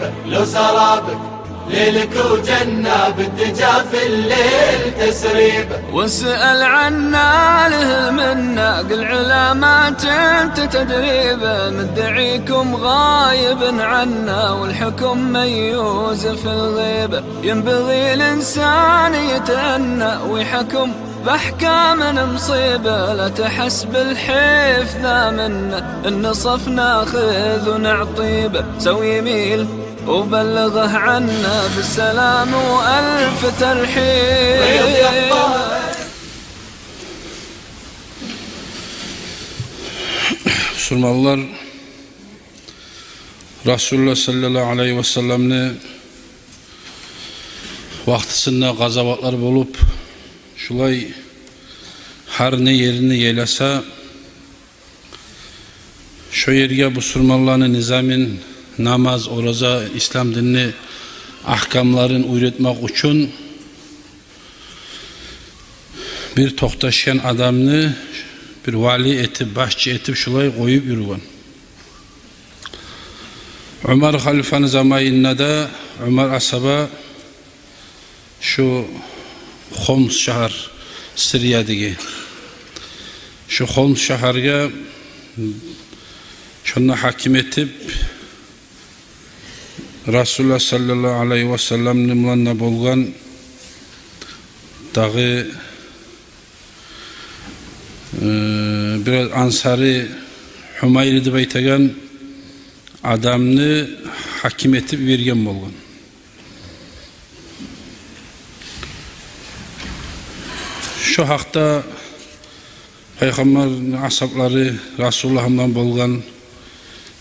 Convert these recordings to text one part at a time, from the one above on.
طيبة لو سرابك ليلك وجنة بالدجا في الليل تسريبه. واسأل عنا له منا قل علامات انت تدريبه، مدعيكم غايب عنا والحكم ميوز في الغيبة. ينبغي الإنسان يتأنى ويحكم بأحكام مصيبة، لا تحس بالحيف ذا منا النصف ناخذ ونعطيبه. سوي يميل وبلغه عنا بالسلام وألف ترحيب. Müslümanlar Resulullah sallallahu aleyhi ve sellem'ni vaqtisinde gazavatlar bulup şulay her ne yerini yeylese şu yerge Müslümanların nizamin namaz, oraza, İslam dinini ahkamların uyretmek için bir tohtaşyan adamını bir vali etip, başçı etip şulay koyup yürüyen. Ömer Halifa'nın zamanında da Ömer Asaba şu Homs şehir Suriye'deki şu Homs şehirge şuna hakim etip Resulullah sallallahu aleyhi ve sellem'nin mulanna bolgan dağı biraz Ansari Hümayr deb aytagan adamni hakim etib bergan bolgan. Şu haqda Peygamber'in ashablari Resulullah'dan bolgan,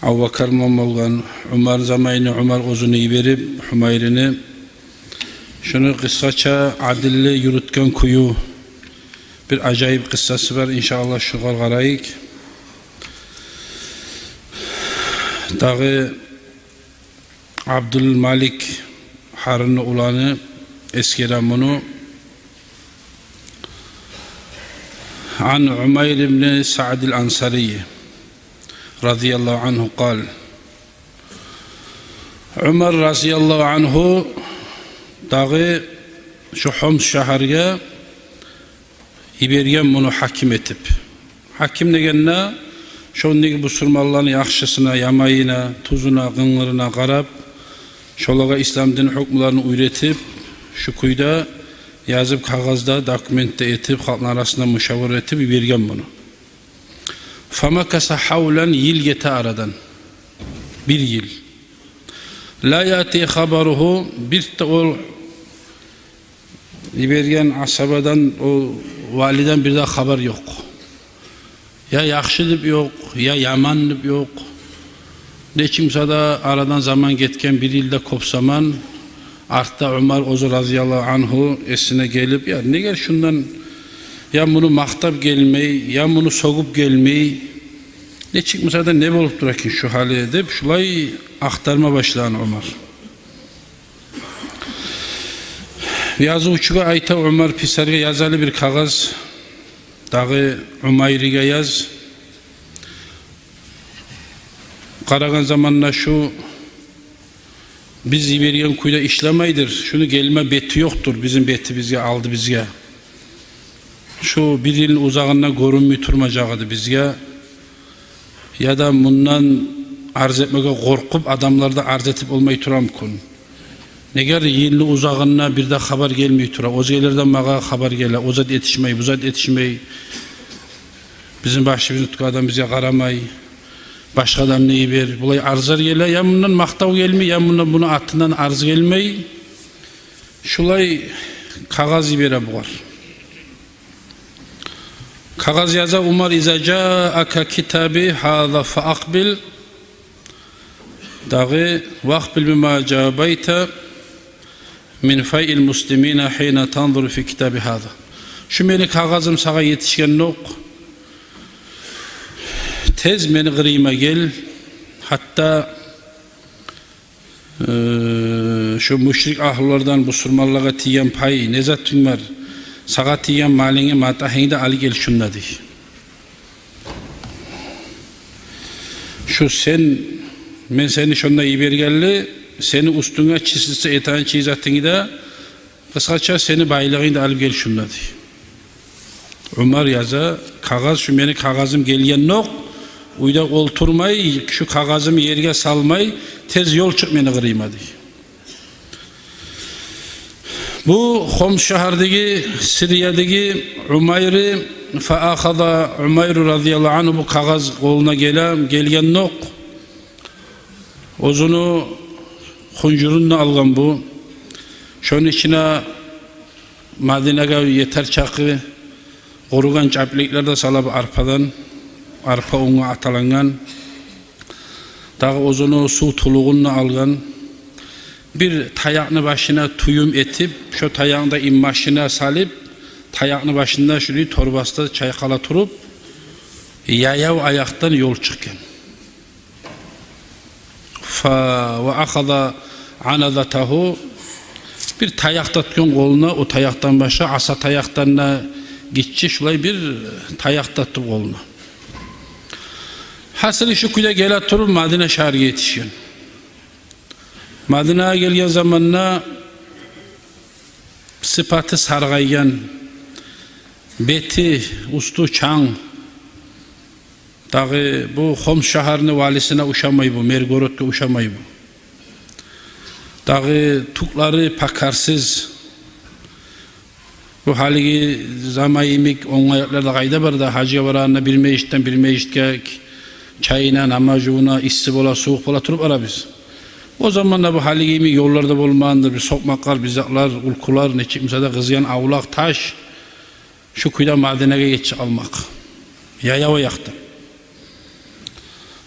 Abu Bakar'dan bolgan, Ömer zamanı Ömer o'zini berib Hümayr'ini şunu kıssaça adilli yürütken kuyu bir acayip kıssası var, inşallah şu qarayık. Dağı Abdülmalik Harun ulanı eskeren bunu an Umayr ibn Sa'd el-Ansari radıyallahu anhu قال Ömer radıyallahu anhu dağı şu Homs şehirge İbergen bunu hakim etip, hakim degenine şondaki Müslümanların yaxşısına, yamayına, tuzuna, gıngırına qarab, şolaga İslam din hükümlerini uyretip, şu kuyda yazıp kağızda, dokumentte etip, halkın arasında müşavir etip İbergen bunu. Famakasa havlen yıl gete aradan, bir yıl. La yati habaruhu, bir de o İbergen asabadan, o validen bir de haber yok. Ya yaxşı deb yok, ya yaman deb yok. Ne kimse de aradan zaman geçken bir yılda kopsaman, artta Ömer ozu radıyallahu anhu esine gelip, ya ne gel şundan, ya bunu maktap gelmeyi, ya bunu sokup gelmeyi, ne çıkmasa da ne bolup durakin şu hali edip, şulay aktarma başlayan Ömer. Yazı uçuğa ayta Ömer Pisar'ga yazalı bir kağız dağı Umayr'ga yaz. Qaragan zamanla şu biz İbergen kuyda işlemaydır. Şunu gelme beti yoktur. Bizim beti bizge aldı bizge. Şu bir yılın uzağından görünmüy turmacağıdı bizge. Ya da bundan arz etmege korkup adamlarda arz etip olmayı turam kun. Neger yıllı uzağına bir de haber gelmeyi tura. Özgelerden bana haber gele. O zat yetişmeyi, bu zat yetişmeyi. Bizim başımızın tutuq adam bize qaramay. Başka adam neyi ver. Bulay arzlar gele. Ya bundan maktav gelmeyi, ya bundan bunu atından arz gelmeyi. Şulay kağız bere buğar. Kağız yaza Umar iza ca'aka kitabi hâza fa akbil. Dağı vaqbil bima cabayta min fay'il muslimina hina tanzuru fi kitabi hâza. Şu meni kağızım sağa yetişken yok. Tez meni gırıyma gel. Hatta şu müşrik ahullardan Müslümanlığa tiyen pay nezatın var. Sağa tiyen malini matahinde ali gel şunla dey. Şu sen men seni şunda İbergenli seni üstüne çizilse etan çizatını da kısaça seni baylığını da alıp gel şunla diye. Ömer yaza kağız şu meni kağızım gelgen nok uyda olturmay şu kağızımı yerge salmay tez yol çık meni kırıyma diye. Bu Homs şehardaki Suriye'deki Umayr'ı faakada Umayr radıyallahu anh bu kağız koluna gelgen nok ozunu huncurunla algan bu şunun içine Medine'ye yeter çakı korugan çaplikler de salab arpadan arpa unu atalangan dağı ozunu su tuluğunla algan bir tayağını başına tuyum etip şu tayağını da immaşına salip tayağını başında şurayı torbasta çaykala turup yayav ayaktan yol çıkken fa ve akada anadatahu bir tayak tatken koluna o tayaktan başa asa tayaktan gitçi şulay bir tayak tattı koluna hasılı şu kuyda gele turup Madine şehriye yetişken Medine'ye gelgen zamanla sıfatı sargaygan beti ustu çang dağı bu Homs şehrini valisine uşamay bu Mergorot'ta uşamay bu dağı tukları pakarsız bu haligi zamayimik onayaklarda kayda var da hacıya varanına bir mecitten çayına namazuna issi bola soğuk bola turup ara biz. O zaman da bu haligimi yollarda bulmandır bir sokmaklar, bizaklar, ulkular, ne çıkmışsa da kızıyan avlak, taş şu kuyda Medine'ye geçecek almak. Yaya yaktı.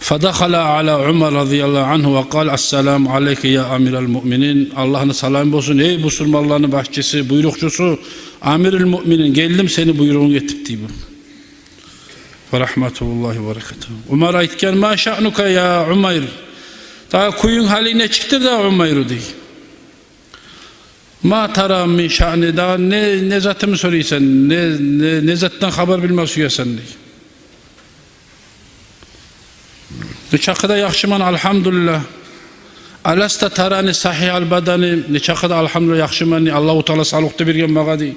Fadakhala ala Umar radıyallahu anhu ve kal esselamu aleyke ya amiral müminin Allah'ın salam olsun ey Müslümanların bahçesi, buyrukçusu amiril müminin geldim seni buyruğunu getirdi bu. Ve rahmetullahi ve berekatuhu. Umar aytken ma şa'nuka ya Umayr daha kuyun haline çıktı da Umayr'u değil. Ma tara min şa'ni daha ne zatımı soruyorsan ne zattan haber bilmek istiyorsan değil. Ne çakıda yakşıman alhamdulillah. Alasta tarani sahih al badani ne çakıda alhamdulillah yakşıman Allahu Teala sağlıkta birgen bağa değil.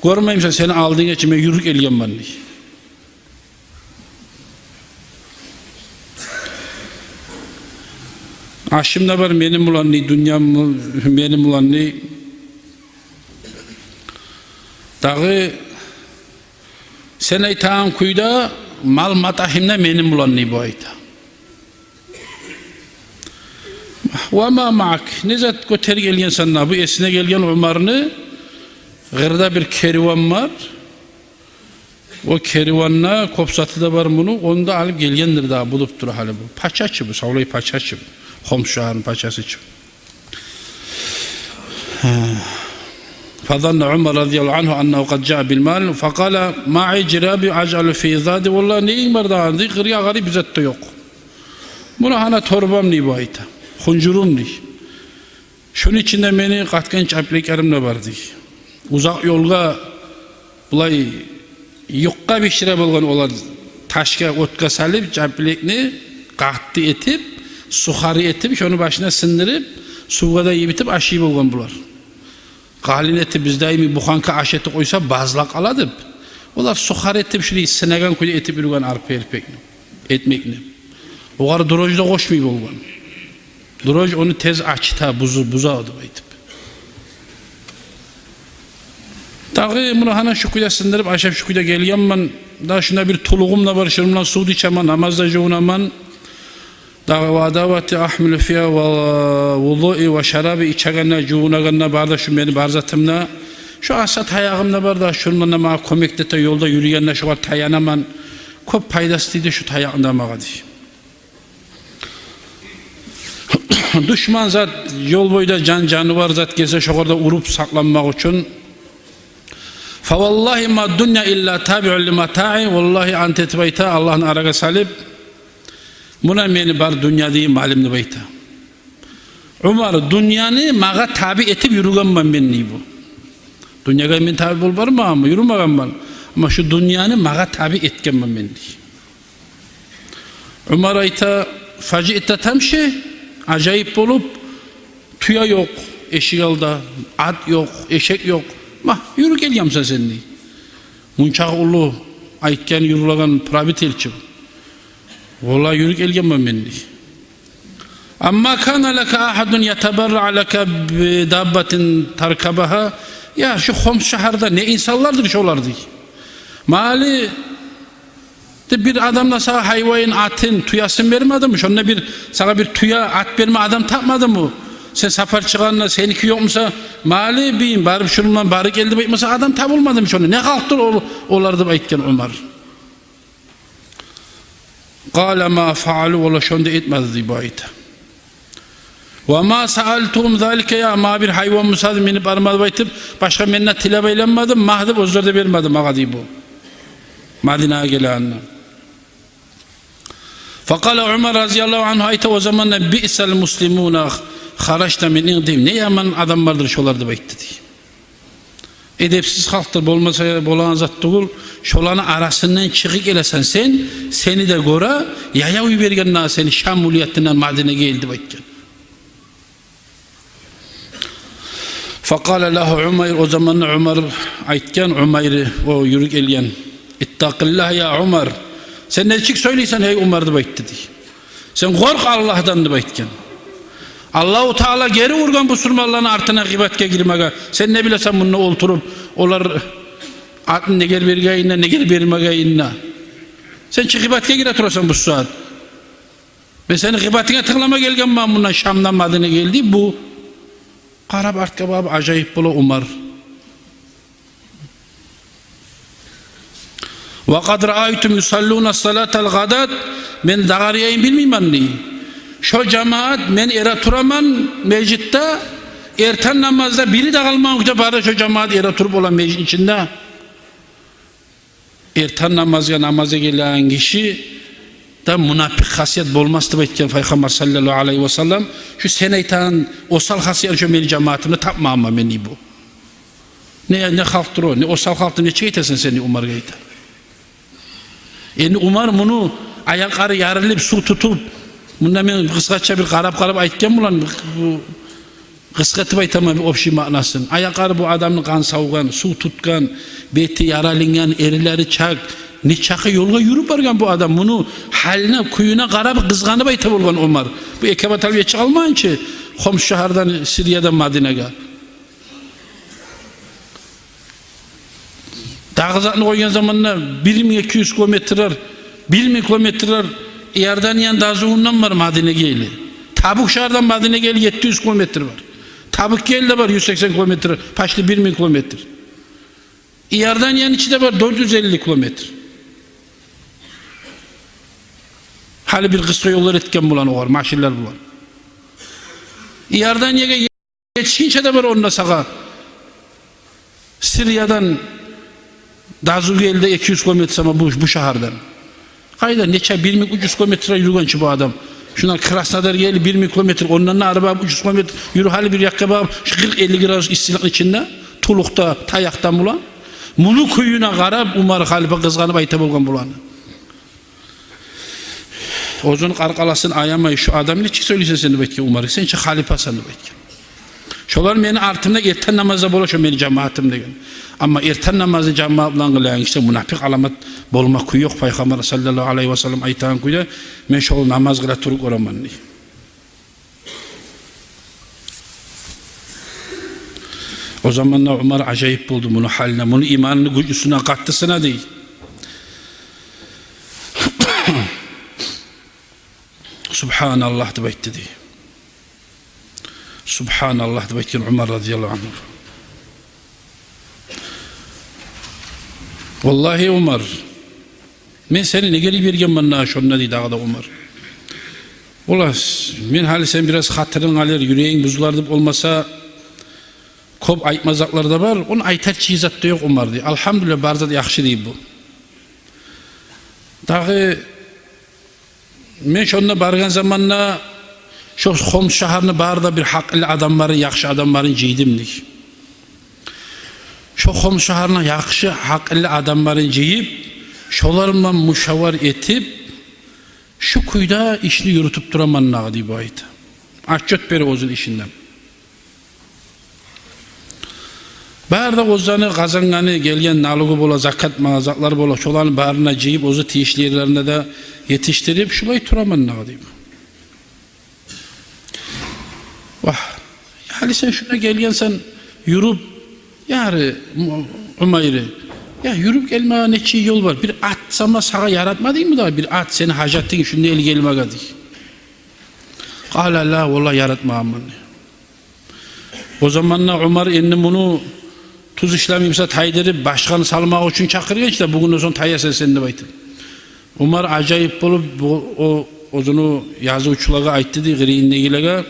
Görmeyim sen seni aldığın için ben yürük elgen ben değil. Aşım da var benim ulan ne dünyam benim ulan ne dağı sen aytağın kuyda mal matahimde benim ulan ne bu ayta ve ma ma'ak ne zat göteri gelgen sana bu esine gelgen Umar'ını gırda bir kervan var o kervanla kopsatı da var bunu onu da alıp gelgendir daha bulup dur hali bu paçaçı bu savlayı paçaçı Homs şehrin paçası için. Fazanna Umar radıyallahu anhu annehu kad ca'a bil mal faqala ma'i cirabi ac'alu fi zadi vallahi neyin var da andi gırya gari bizatta yok. Buna hana torbam ni bu ayta. Huncurum ni. Şunun içinde beni katken çapliklerimle vardı. Uzak yolga bulay yokka bir şire bulgan olan taşka otka salip çaplikni qattı etip suhari etip şunu başına sındırıp suğa da yibitip aşıyı bulgan bular. Qalin etip bizdaymi buxanka aş eti koysa bazlaq aladıp. Olar suhari etip şunu sınagan kuyda etip yürügen arpa etmekni. Oğar durojda koşmayı bulgan. Duroj onu tez açta buza adıp etip. Dağı bunu hana şu kuyda sındırıp aşağı şu kuyda gelgen ben da şuna bir tuluğumla var şunumla su içemen namazda joğunaman dağı davati ahmilu fiya ve vudu'i ve şarabi içegenle cuğunagenle barda şu beni barzatımla şu asat ayağımla barda şununla ma komekte yolda yürüyenle şu var tayanaman kop paydasıydı şu tayağında mağa diye. Düşman zat yol boyda canıvar zat gelse şu kadar urup saklanmak için fa vallahi ma dunya illa tabi'u limata'i vallahi antetbayta Allah'ın araga salip buna meni bar dünya deyim malimni bayta. Umar dünyanı mağa tabi etip yürügen ben benni bu. Dünyaya men tabi bol var mı ama yürümegan ben. Ama şu dünyanı mağa tabi etken ben benni. Umar ayta faci'ta tamşi acayip bolup Tuya yok, eşik alda, at yok, eşek yok. Mah, yürü gelýämsen sen diýdi. Munçak ulu, aytgan yürülagan probit elçi. Ola yürü gelýänmen men diýdi. Amma kana laka ahadun yatabarra laka bi dabbatin tarkabaha. Ya şu Homs şaharda ne insanlardır şolar diýdi. Mali bir adamla sana hayvanın atın tuyasını vermedi mi? Şonda bir sana bir tuya at verme adam tapmadı mı? Sen safar çıkanla seninki yokmuşsa mali beyim barıp şununla barı geldi bakmasa adam tabulmadı mı şonu? Ne kalktır olardı aytken Ömer. Kâle mâ faalu ola şonda etmedi diye bu ayet. Ve mâ sa'altuhum zâlike ya ma bir hayvan müsaade menip armadı baytıp başka menine tilab eylenmedim mahdı bozlarda vermedim ağa diye bu. Medine'ye gelenler. Fakala Ömer radıyallahu anh ayta o zaman bi'sel muslimuna haraçta min indim. Ne yaman adam vardır şolarda bekti diye. Edepsiz halktır bolmasa bolan zat değil. Şolanın arasından çıkık elesen sen seni de gora yaya uybergen seni Şam muliyetinden Medine'ye geldi bekti. Fakala lahu Ömer o zaman Ömer aytken Ömer'i o yürük elyen. İttakillah ya Ömer. Sen ne çık söyleysen hey Ömer de bayıttı diye. Sen kork Allah'tan da bayıtken. Allah-u Teala geri vurgan bu sürmalların artına gıybetke girmeye. Sen ne bilesen bununla olturup olar atın ne gel vergeyinle ne gel vermegeyinle. Sen çık gıybetke gire tursan bu saat. Ben senin gıybetine tıklama gelgen ben bundan Şam'dan Medine'ye geldi bu. Karab artka babı acayip bula Ömer. وَقَدْ رَأَيْتُمْ يُسَلُّونَ الصَّلَاةَ الْغَدَاتِ Ben dağarıyayım bilmeyim anneyi. Şu cemaat men era turaman meclitte erten namazda biri dağılmam ki bari şu cemaat era turup olan meclis içinde. Erten namaza gelen kişi da münafık hasiyet bolmazdı baytken Peygamber sallallahu aleyhi ve sellem şu seneytan osal hasiyet şu meni cemaatimde tapma ama meni bu. Ne halktır o ne osal halktır ne çeytesin seni Umar gayta. Yani Umar bunu ayakları yarılıp su tutup bundan ben kıskaça bir karab aytken bulan bu kıskatıp aytamam bir opşi manasın. Ayakları bu adamın kan savgan, su tutkan, beti yaralıngan, erileri çak, ne çakı yolga yürüp bargan bu adam bunu haline kuyuna karab kızganıp aytab olgan Umar. Bu Ekebat alviye çıkalmayın ki Homs şahardan Suriye'den Medine'ye. Dağızatını koygan zamanla 1200 kilometreler 1000 kilometreler Yerdaniyan dağızığından var Medine'ye geli. Tabuk şahardan Medine'ye geli 700 kilometre var. Tabuk geli de var 180 kilometre. Paşlı 1000 kilometre. Yerdaniyan içi de var 450 kilometre. Hali bir kısa yollar etken bulan o var. Maşiller bulan. Yerdaniya'ya yetişkince de var onunla sağa. Suriye'den Dazugeli'de 200 kilometre ama bu şahardan. Kayda neçe 1300 kilometre yürüyen ki bu adam. Şunlar Krasnodar geli 20 kilometre ondan araba 300 kilometre yürü hali bir yakaba 40-50 graus istilak içinde tulukta tayaktan bulan. Bunu kuyuna karab Umar halife kızganıp ayta bolgan bulanı. Ozun qarqalasın ayamayı şu adam ne çık söyleyse seni bekle Umar sen çık halife seni bekle. Şolar beni artımda erten namazda bola şu beni cemaatim degen. Ama erten namazı cemaatla kılayan işte münafık alamat bolmak kuyu yok. Peygamber sallallahu aleyhi ve sellem aytan kuyda men şol namaz kıla turuk oraman diye. O zamanlar Umar acayip buldu bunu haline. Bunu imanını gücüsüne kattısına değil. Subhanallah da bekti diye. Subhanallah da bekti Umar radıyallahu anh. Vallahi Umar men seni ne gelip bergen bana şonna deydi ağda Umar. Ola men hali sen biraz hatırın alır yüreğin buzulardı olmasa kop aytmazaklar da var onu aytar çizat da yok Umar deydi. Alhamdülillah barzat yaxşı deydi bu. Dağı men şonda bargan zamanla şu Homs şaharını barda bir haklı adamların yaxşı adamların ceydimdik. Şu Homs şaharına yaxşı haklı adamların ceyip şolarla müşavar etip şu kuyda işini yürütüp duramanlağı deyip aydı. Aççöt beri ozun işinden. Barda ozanı, kazanganı, gelgen nalıgı bola, zakat mağazakları bola, şolanın barına ciyip, ozu tiyişli yerlerine de yetiştirip, şulay turaman nağı deyip. Vah, yani sen şuna gelgen sen yürüp, yarı Umayr'ı, ya yürüp gelmeye neçi yol var. Bir at sana sağa yaratma değil mi daha? Bir at seni hacattin şunu eli gelmeye değil. Kâle la, vallahi yaratma aman. O zamanlar Umar endi bunu tuz işlemeyimse taydırıp başkanı salmak için çakırıyor işte bugün o zaman tayyasın sen de baytın. Umar acayip olup o ozunu yazı uçulaga ayttı di giriindegilega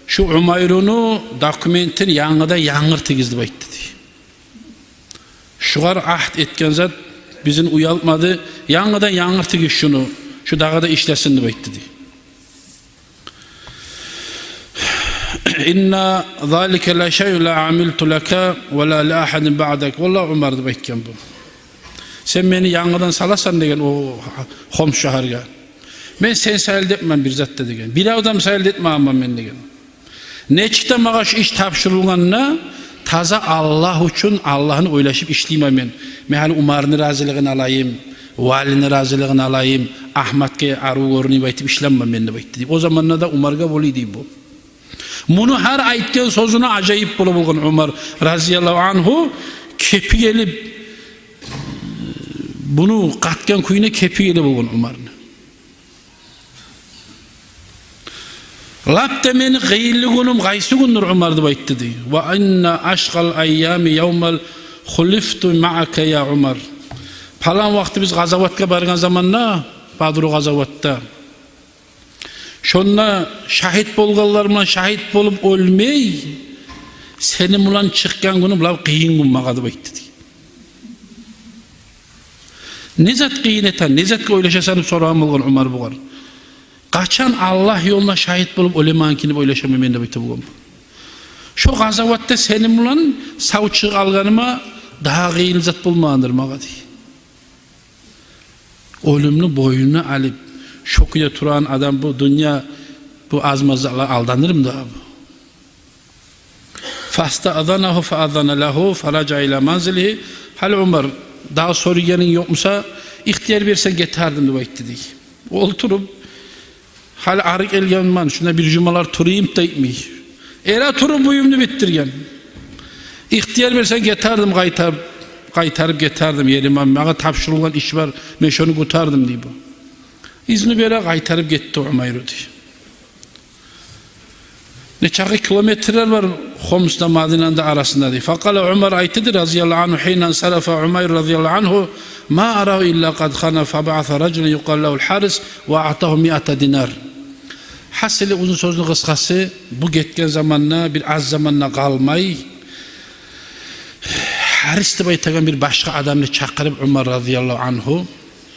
şu Umayr'unu dokumentin yanında yangır tigizdi bayttı di. Şugar ahd etken zat bizin uyaltmadı yanında yangır tigiz şunu şu dağda işlesin di bayttı di. İnna zalike la şey la amiltu laka ve la la ahadin ba'dak. Vallahi Ömer de baytken bu. Sen beni yanıdan salasan degen o Homs şaharga. Ben sen sayıldı etmem bir zat degen. Bir adam sayıldı etmem ama ben degen. Neçte mağaş iş tapşırılganına taza Allah için Allah'ını oylaşıp işleyemem ben. Mehali Umar'ın razılığını alayım, valinin razılığını alayım, Ahmet'e arı görünü baytıp işlenmem ben de baytı. O zamanla da Umar'a voliydi bu. Bunu her aytken sözüne acayip bulungan Umar razıyallahu anhu kepi gelip bunu katken kuyuna kepi gelip bulungan Umar'ın. Lap demeni gıyilli günüm gaysi gündür Umar'dı bayttı di. Ve inna aşkal ayyami yevmel khuliftu ma'aka ya Umar. Falan vakti biz gazavatka bargan zamanla Badru gazavatta. Şonna şahit bolganlarman şahit bolup ölmey seni bulan çıkkan günü bulan kıyın gün mağadı bayttı di. Ne zat kıyın eten, ne zat oylaşasanıp sorağım olgan Umar buğar. Kaçan Allah yoluna şahit bolup ölemankini oylaşamam ben de bayttı buğar. Şu gazavatta seni bulan savçık alganıma daha kıyın zat bulmağındır mağadı. Ölümlü boynunu alıp şokuyla turan adam bu dünya bu azmazla aldanır mı daha bu? Fasta adanahu fa adana lahu faraca ila manzilihi. Hal Umar daha soruyanın yokmusa ihtiyar versen getirdim de bayttı diye. Oturup hal arık elgen man şuna bir cumalar turayım da itmey. Era turum buyumunu bittirgen. İhtiyar versen getirdim kaytarıp getirdim yerime. Bana tapşırılan iş var ben şunu kurtardım diye bu. İzni böyle kaytarıp gitti Umayr'ı diye. Ne çakı kilometreler var Homs'da Madine'nin arasında diye. Fakala Umar aytidir razıyallahu anhu hinen sarafa Umayr razıyallahu anhu ma arahu illa kad khana fa ba'atha raculan yuqal lehu'l Haris ve a'tahu 100 dinar. Hasili uzun sözlü kıskası bu gitken zamanla bir az zamanla kalmay Haris de baytagan bir başka adamını çakırıp Umar razıyallahu anhu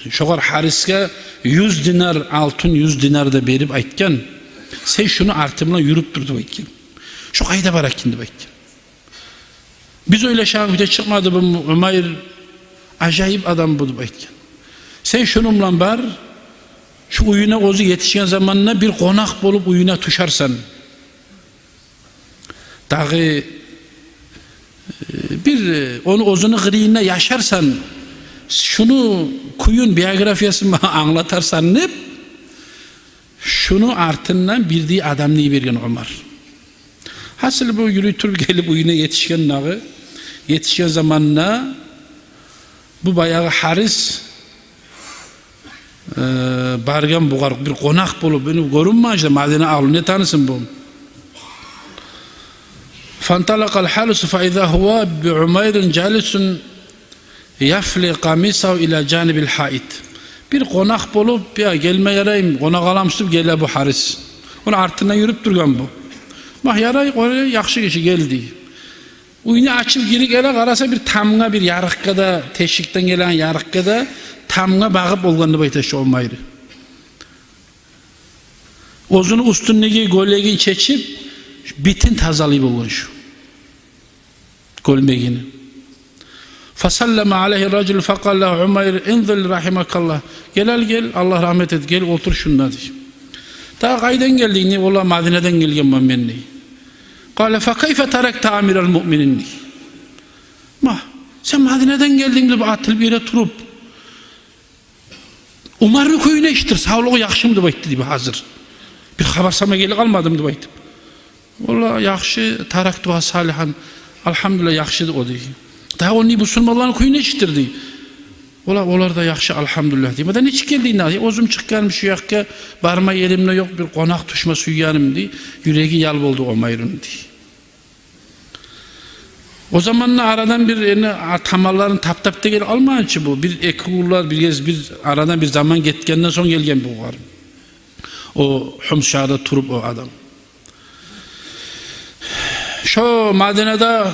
şoğar Haris'e 100 dinar altın 100 dinar da berip aytken sen şunu artımla yürüp durdu baytken. Şu kayda barak kindi baytken. Biz öyle şahide çıkmadı bu Umayr acayip adam budu baytken. Sen şunumla bar şu uyuna ozu yetişen zamanına bir konak bolup uyuna tuşarsan dağı bir onu ozunu gıriyine yaşarsan şunu kuyun biyografiyasını anlatarsan ne? Şunu artından bildiği adam neyi vergen Umar. Hasıl bu yürütür gelip uyuna yetişken nağı yetişen zamanına bu bayağı Haris bargan buğar bir konak bulup beni görünme işte Madine ağlı ne tanısın bu? Fantalakal Haris fa idha huwa bi Umayr'in jalisun yafli qamisahu ila canibil hait. Bir konak bulup ya gelme yarayım konak alamsıp gele bu Haris. Onu artına yürüp durgan bu. Bak yaray oraya yakşı kişi geldi. Uyunu açıp geri gele karasa bir tamına bir yarıkkada teşikten gelen yarıkkada tamına bağıp olganını baytaşı olmaydı. Ozunu üstündeki gollegin çeçip bitin tazalayıp olgan şu. Golmegini. Fasallama aleyhi racul faqalla Umayr inzil rahimakallah. Gel Allah rahmet et gel otur şunda diye. Ta kaydan geldiğini ola Madine'den gelgen ben benni. Kale fa kayfe tarakta amiral mu'minin. Sen Madine'den geldin deb atılıp yere turup Umar'ın köyüne iştir, sağlığı yaxşım deb aytdı deb hazır. Bir habarsama geli kalmadım deb aytdı. Valla yaxşı, taraktuha salihan, alhamdülillah yaxşıdır o deydi. Daha onu Müslümanların köyüne iştirdi. Olar da yaxşı alhamdülillah deydi. Madan hiç geldiğinde, ozum çıkkanmış şu yakka, barma yerimde yok bir konak tuşma suyyanım deydi. Yüreği yal oldu Umayr'ın deydi. O zamanla aradan bir tamalların tap-tapta gel almayınca bu. Bir ekullar, bir aradan bir zaman getkenden son gelgen bu var. O Hums şahada turup o adam. Şu Madine'de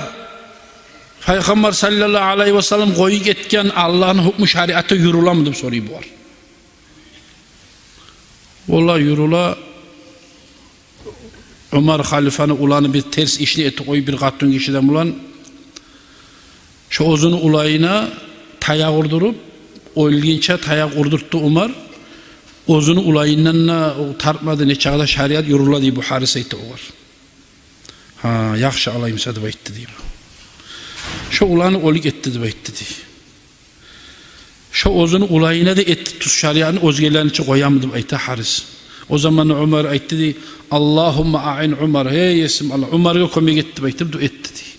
Peygamber sallallahu aleyhi ve sellem koyuk etken Allah'ın hukmu şariatı yürüla mı deyip soruyu bu var. Vallahi yürüla Ömer halifanı ulanı bir ters işli eti koyu bir kattun kişiden ulan şu ozunu ulayına tayak urdurup o ilginçe tayak urdurttu Umar ozunu ulayından tartmadı ne çağda şariat yürüla diye bu haris etti o var. Ha yaxşı alayım sadıb aytdı diye. Şu ulanı olik etti diye aytdı diye. Şu ozunu ulayına da etti tuz şariatını özgelerini için koyamadım aytdı haris. O zaman Ömer aytdı diye Allahumma a'in Umar hey yesim Allah Umar'a komik etti diye aytdı etti diye.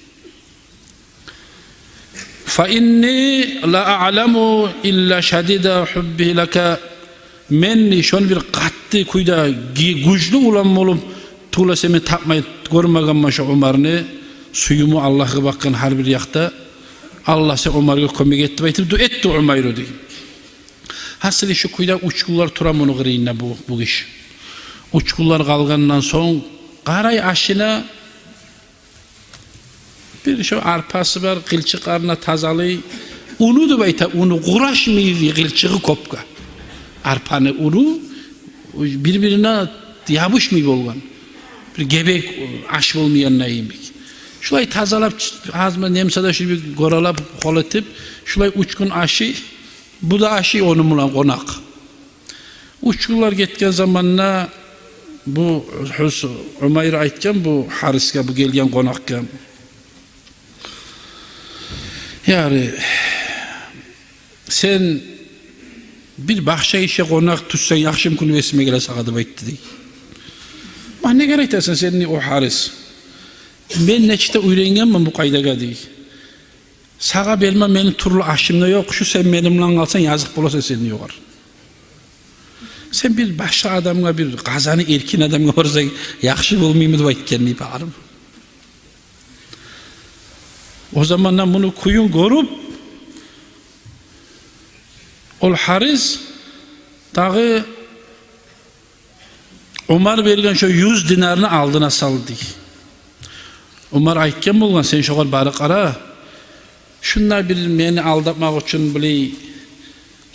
فَاِنِّي لَاَعْلَمُ اِلَّا شَدِدَ حُبِّهِ لَكَ menni şon bir qattı kuyda güçlü ulan olup tuğla semi tapmayı görmegen şu Umar'ını suyumu Allah'a bakın her bir yakta Allah se Umar'a komik etti baytı etti Umar'ı diye. Hasılı şu kuyda uçkullar turam onu gırıyına bu iş. Uçkullar kalgandan son qaray aşına bir şu arpası var kılçıklarına tazalı unu da bayta unu kuraşmıyor kılçığı kopka. Arpanı unu birbirine yapışmıyor olgan. Bir gebek aş olmayan neyimik. Şulay tazalap ağzıma nemsada şu bir goralap kolatıp şulay uçkun aşı bu da aşı onumulan konak. Uçkunlar gitken zamanla bu Umayr aytken bu Haris'e bu gelgen konakka yani sen bir bahçe işe konak tutsan yaxşım kunu vesime gele sağadı bayttı dey. Ma ne gerek dersen senin o Haris. Ben neçte uyrengenmem bu kaydaga dey. Sağa berme benim turlu aşımda yok. Şu sen benimle kalsan yazık bulasa senin yok. Sen bir başka adamla bir kazanı erkin adamla varsa yaxşı olmayayım mı deyip kendini bağırım. O zamandan bunu kuyun korup ol Haris dağı Umar bergen şu 100 dinarını aldığına saldı. Umar aytken bolgan sen şoğal bari qara. Şunlar bir meni aldatmak için bile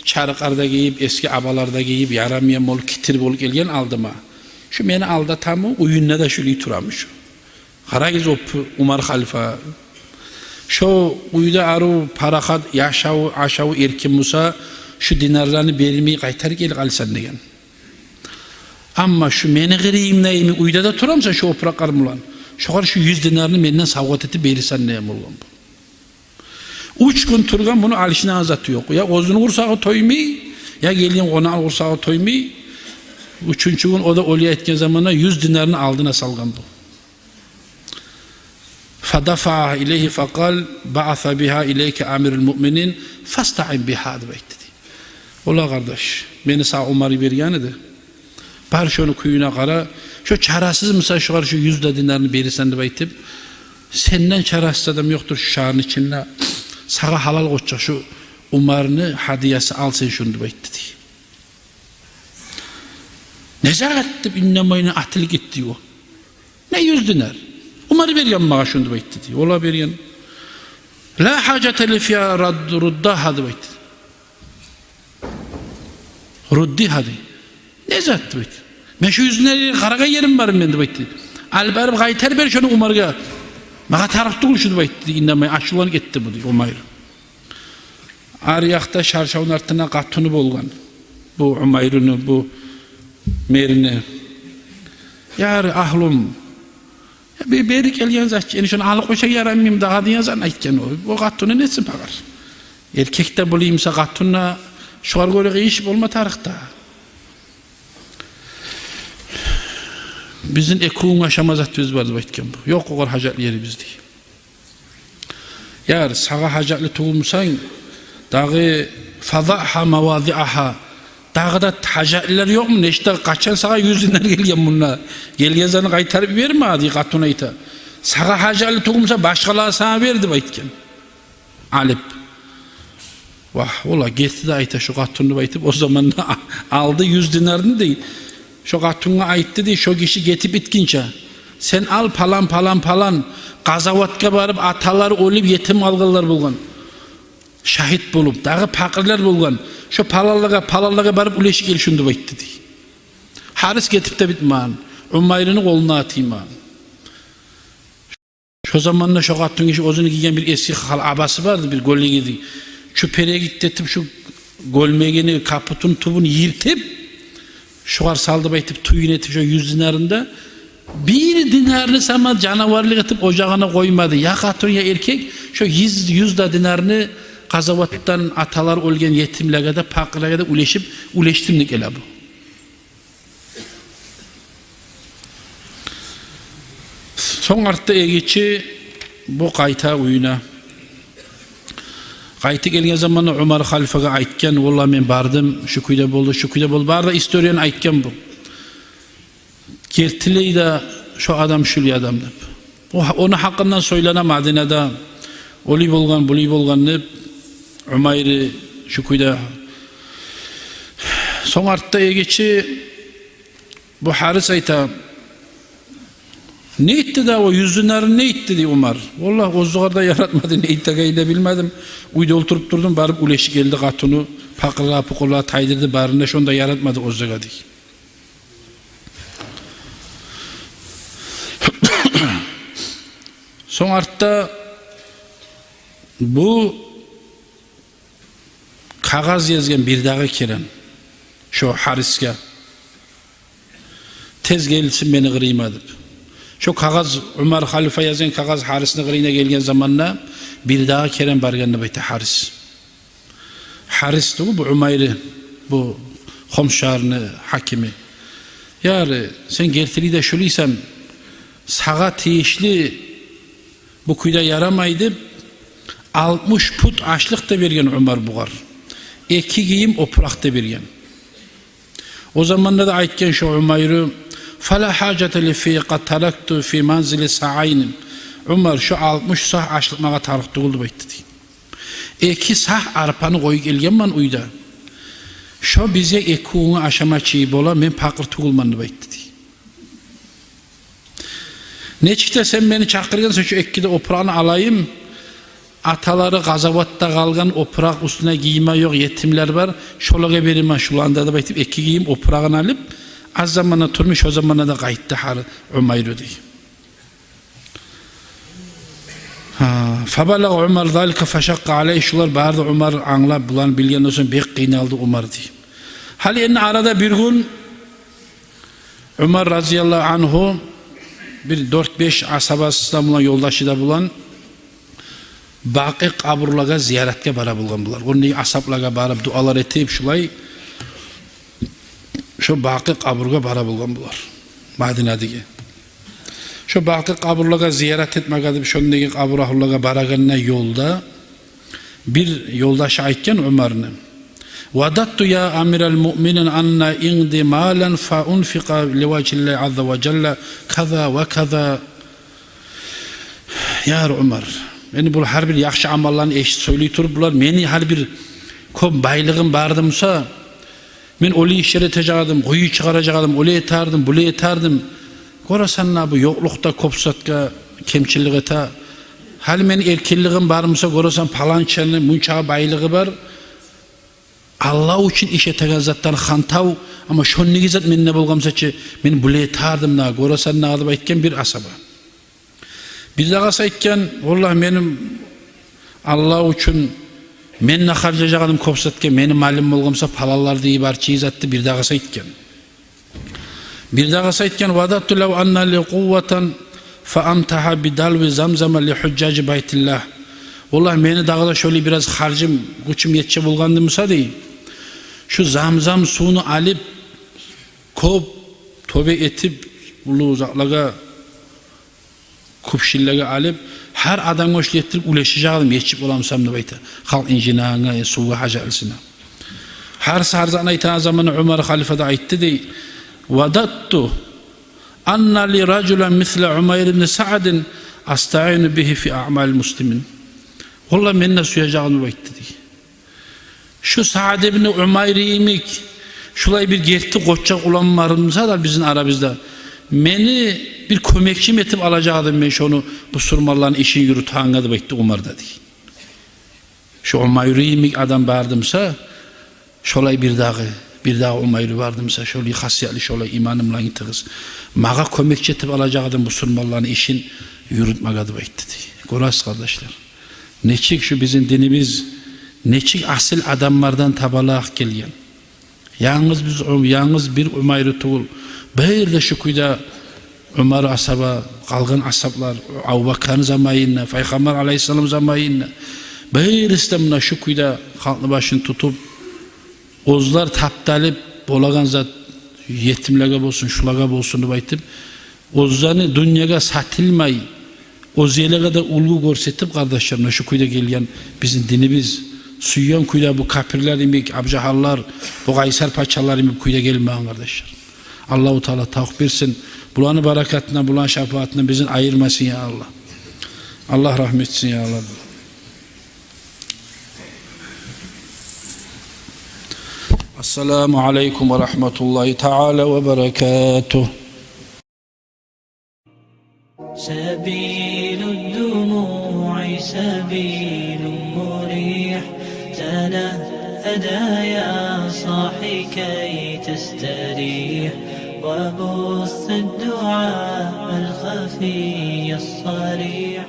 çarıqarda giyip eski abalarda giyip yaramayan bol kitir bol gelgen aldıma. Şu meni aldatamı uyunna da şuli turamış. Qaragiz o Umar halifa şu uyda aru parakat yaşav aşav erkin Musa şu dinarlarını bermeyi qaytar gel qalsan degen. Amma şu meni gireyim neyimi uyda da turamsa şu oprakar mulan. Şoğar şu 100 dinarını menden savgat etip berirsen neyim olgan bu. 3 gün turgan bunu alışına azatı yok. Ya ozunu ursağı toymay ya gelin ona ursağı toymay. 3. gün o da olya etken zamana 100 dinarını aldığına salgan bu. فَدَفَعَهَا اِلَيْهِ فَقَالْ بَعَثَ بِهَا اِلَيْكَ اَمِرُ الْمُؤْمِنِينَ فَاسْتَعِنْ بِهَا dedi. Ola kardeş, beni sağ Umar'ı berganıdı. Bar şunu kuyuna kara, şu çarasız mısın şu 100 dinarını verirsen de baytip, senden çarasız adam yoktur şu şahın içinde, sağa halal koçacak şu Umar'ını hadiyesi al sen şunu da baytı diye. Nezaret edip inlemayına atılık etti o. Ne 100 dinar? Umar'ı bergan bana şunu da baytı diye. Ola bergan. La hacete li fiyâ ruddaha da baytı. Ruddi hadi. Ne zattı baytı? Ben şu yüzüne karaga yerim varım ben de baytı. Albarım qaytar ber şunu Umar'a. Mağa taraf tuğul şunu baytı. İnlemay aşılan gitti bu diye Umayr. Ariyakta şarşavun artına katını bolgan. Bu Umayr'ını, bu merini. Yar ahlum. Bir beri gelgen zat, yani şunu alıp koysa yaramayayım daha diye zan aytken o katunu nesin bakar? Erkek de bulayımsa katunla şuar göre iş olma tarihta. Bizim ekuğun aşamaz atıyoruz vardı aytken bu. Yok o kadar hacatlı yeri bizde. Yar sağa hacatlı tuğumsan dağı fadaha mavadiaha dağda hacatlılar yok mu? İşte kaçan sağa yüzünden gelgen bunlar. Gelgen zanı kaytarıp verme adi katuna ita. Sağa hacatlı tuğumsa başkalar sana verdi aytken. Alip. Vah ola gitti de ayta şu katunu aytıp o zaman aldı 100 dinarını değil. Şu katuna ayıttı değil şu kişi getip bitkince. Sen al palan gazavatka barıp atalar olup yetim algılar bulgan. Şahit bulup dağı pakırlar bulgan. Şu palallığa barıp uleşik el şundu ayıttı değil. Haris getip de bitman. Umayrını koluna atayım. Şu zamanla şu katun kişi ozunu giyen bir eski abası vardı bir golle gidi. Şu pereye gittetip şu golmegeni kaputun tubunu yirtip şuar saldı baytıp tuyun etip şu 100 dinarında bir dinarını sama canavarlık etip ocağına koymadı. Ya katun ya erkek şu 100 da dinarını kazavattan atalar olgen yetimlerge de pakırlarge de uleştimlik ele bu. Son artta egiçi bu kayta uyuna. Kaytı gelgen zamanla Umar Halifa'ga aytken, vallahi men bardım, şu kuyda boldu. Barda istoriyan aytken bu. Gertiley de şu adam şuli adam dep. Onu hakkından söylenen Madina'da oli bolgan, buli bolgan dep Umayr'ı şu kuyda. Son artta egeçi bu Haris ayta ne itti da o 100 dinarını ne itti diye Umar. Vallahi o zugarda yaratmadı ne itti de bilmedim. Uyda oturup durdum barıp uleşi geldi katunu pakırla pukulla taydırdı barında şunda yaratmadı o zuga diye. Son artta bu kağız yazgen bir dağı kiren şu Haris'e tez gelsin beni kırıymadı. Şu kağız Umar Halifa yazan kağız Haris'in kırıyına gelgen zamanla bir daha kerem barganına bayta Haris. Haris de bu Umayr'ı bu komşarını hakimi. Yarı sen gertili de şuliysam sağa teyişli bu kuyda yaramaydı 60 put açlık da vergen Umar buğar. 2 giyim oprak da vergen. O zamanlarda da aytken şu Umayr'ı فَلَا حَاجَةَ لِفِي قَدْ تَرَكْتُ فِي مَنْزِلِ سَعَيْنِمْ Umar şu 60 sah açlıkmağa tarık doğuldu bayttı diye. 2 sah arpanı koyu gelgen man uyda. Şu bize ekuğunu aşama çiğ bola men pakır tuğulmanı bayttı diye. Ne çıktı sen beni çakırgansa şu ekkide oprağını alayım. Ataları gazavatta kalgan oprak üstüne giyme yok yetimler var. Şolaga verime şulanda da baytıp 2 giyim oprağını alıp az zamana turmuş o zamana da kayıttı Umayr'ı diye. Fabalaga Umar zalika faşakka aleyh şular barda Umar anlap bulan bilgen olsun bek kıynaldı Umar diye. Hal enne arada bir gün Umar razıyallahu anhu bir 4-5 asabasından bulan yoldaşı da bulan Baqi kaburlaga ziyaretke bara bulgan bular. Onu asaplarga barıp dualar etip şulay şu Baqi kaburga bara bulgan bular. Madina'daki. Şu Baqi kaburlaga ziyaret etmek adı şundaki kaburahulaga baraganına yolda bir yoldaş aytken Umar'ını. Vadattu ya amiral mu'minin anna indi malen fa unfiqa livacillahi azza ve celle kaza ve kaza. Ya Umar, beni bu her bir yaxşı amallarını eşit söyleyip durup bular meni her bir kom baylığım bardımsa men oli işlere tecagadım, kuyu çıkaracağım, oli etardım, buli etardım. Gorasanna bu yoklukta kopsatka kemçillik eta. Hal men erkilliğim barmısa gorasan palançanı, munçağı baylığı var. Allah için işe tegazattan xantav ama şonni gizat men ne bolgamsaçı men buli etardım na gorasanna alıp aytken bir asaba. Bir daha saytken vallahi benim Allah için men ne harcayacağım kopsatke benim malim bolgamsa palallar diye bar çizattı bir daha saytken. Bir daha saytken vadattu law anna li kuvvatan فَاَمْتَحَ بِدَلْوِ زَمْزَمَ لِحُجَّاجِ بَيْتِ اللّٰهِ. Vallahi beni dağda şöyle biraz harcım, güçüm yetçe bulgandımsa değil. Şu zamzam suyunu alıp, kop, tobe etip, ulu uzaklığa, kupşillere alıp, her adam hoş getirip uleşeceğim, yetçip olamsam da bayta. Halk incinağına, suva hacalısına. Her sarzana iten zamanı Ömer halifede aitti de, وَدَدْتُ أَنَّ لِرَجُلًا مِثْلَ عُمَيْرِ بْنِ سَعَدٍ أَسْتَعِينُ بِهِ فِي أَعْمَالِ الْمُسْلِمِينَ. Vallahi benimle suyacağını baytti de. Şu Sa'd ibn Umayr'imik, şulay bir gerti koçacak olan varımsa da bizim aramızda. Beni bir kömekçim etip alacaktım ben şunu, bu surmaların işini yürütağına da baytti Umar dedi. Şu Umayr'imik adam vardımsa, şolay bir daha Umayr'ı vardımsa, şolay hasiyatlı, şolay imanımla gittiğiz. Mağa kömekçi etip alacaktım bu surmaların işini yürütmeye da baytti dedi. Görüyoruz kardeşler. Neçik şu bizim dinimiz, neçik asil adamlardan tabalak gelgen. Yalnız bir Umayr'ı tuğul. Böyle şu kuyda Ömer asaba, kalgın asaplar, Abu Bakar'ın zamayinna, Peygamber aleyhisselam zamayinna. Böyle istemine şu kuyda halklı başını tutup, ozlar taptalıp, bolagan zat yetimlere bolsun, şulaga bolsun baytip, ozlarını dünyaya satılmayı, oziyelere de ulgu görsetip kardeşlerine şu kuyda gelgen bizim dinimiz, suyan kuyda bu kapirler imik, abcahallar, bu Kaysar paçalar imik kuyda gelmeyen kardeşler. Allah-u Teala tavuk versin, bulanı barakatına, bulan şefaatine bizim ayırmasın ya Allah. Allah rahmetsin ya Allah. Esselamu aleyküm ve rahmetullahi teala ve berekatuh. سبيل الدموع سبيل مريح تنهدى يا صاحي كي تستريح وبث الدعاء الخفي الصريح